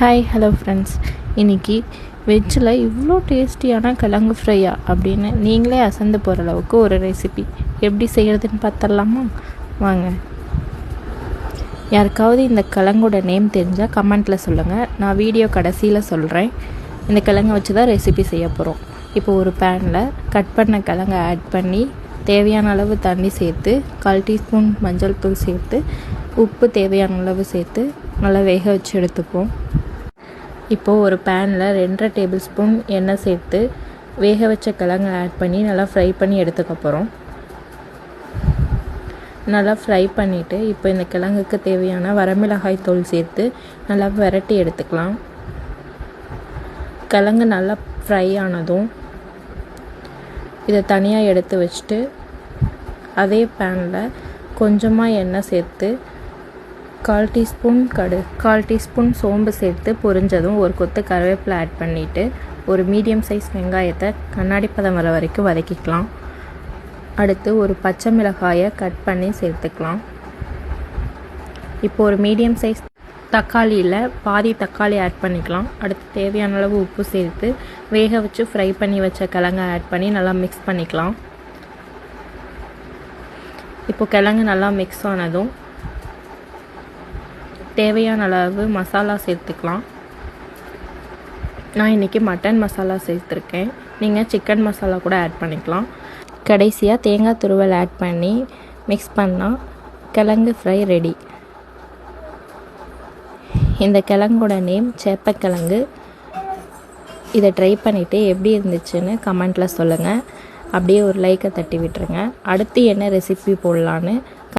Hi hello friends, இன்றைக்கி வெஜ்ஜில் இவ்வளோ டேஸ்டியான கிழங்கு ஃப்ரையா அப்படின்னு நீங்களே அசந்து போகிற அளவுக்கு ஒரு ரெசிபி எப்படி செய்கிறதுன்னு பார்த்துடலாமா? வாங்க. யாருக்காவது இந்த கிழங்கோட நேம் தெரிஞ்சால் கமெண்ட்டில் சொல்லுங்கள். நான் வீடியோ கடைசியில் சொல்கிறேன். இந்த கிழங்கை வச்சு தான் ரெசிபி செய்ய போகிறோம். இப்போ ஒரு பேனில் கட் பண்ண கிழங்கை ஆட் பண்ணி தேவையான அளவு தண்ணி சேர்த்து 1/4 டீஸ்பூன் மஞ்சள் தூள் சேர்த்து உப்பு தேவையான அளவு சேர்த்து நல்லா வேக வச்சு எடுத்துப்போம். இப்போது ஒரு பேனில் 2.5 டேபிள் ஸ்பூன் எண்ணெய் சேர்த்து வேக வச்ச கிழங்கை ஆட் பண்ணி நல்லா ஃப்ரை பண்ணி எடுத்துக்க போகிறோம். நல்லா ஃப்ரை பண்ணிவிட்டு இப்போ இந்த கிழங்குக்கு தேவையான வரமிளகாய் தூள் சேர்த்து நல்லா விரட்டி எடுத்துக்கலாம். கிழங்கு நல்லா ஃப்ரை ஆனதும் இதை தனியாக எடுத்து வச்சுட்டு அதே பேனில் கொஞ்சமாக எண்ணெய் சேர்த்து 1/4 டீஸ்பூன் 1/4 டீஸ்பூன் சோம்பு சேர்த்து பொரிஞ்சதும் ஒரு கொத்து கருவேப்பிலை ஆட் பண்ணிவிட்டு ஒரு மீடியம் சைஸ் வெங்காயத்தை கண்ணாடி பதம் வர வரைக்கும் வதக்கிக்கலாம். அடுத்து ஒரு பச்சை மிளகாயை கட் பண்ணி சேர்த்துக்கலாம். இப்போ ஒரு மீடியம் சைஸ் தக்காளியில் பாதி தக்காளி ஆட் பண்ணிக்கலாம். அடுத்து தேவையான அளவு உப்பு சேர்த்து வேக வச்சு ஃப்ரை பண்ணி வச்ச கிழங்கை ஆட் பண்ணி நல்லா மிக்ஸ் பண்ணிக்கலாம். இப்போ கிழங்கு நல்லா மிக்ஸ் ஆனதும் தேவையான அளவு மசாலா சேர்த்துக்கலாம். நான் இன்றைக்கி மட்டன் மசாலா சேர்த்துருக்கேன். நீங்கள் சிக்கன் மசாலா கூட ஆட் பண்ணிக்கலாம். கடைசியாக தேங்காய் துருவல் ஆட் பண்ணி மிக்ஸ் பண்ணால் கிழங்கு ஃப்ரை ரெடி. இந்த கிழங்கோட நேம் சேப்பக்கிழங்கு. இதை ட்ரை பண்ணிவிட்டு எப்படி இருந்துச்சுன்னு கமெண்ட்டில் சொல்லுங்கள். அப்படியே ஒரு லைக்கை தட்டி விட்டுருங்க. அடுத்து என்ன ரெசிபி போடலான்னு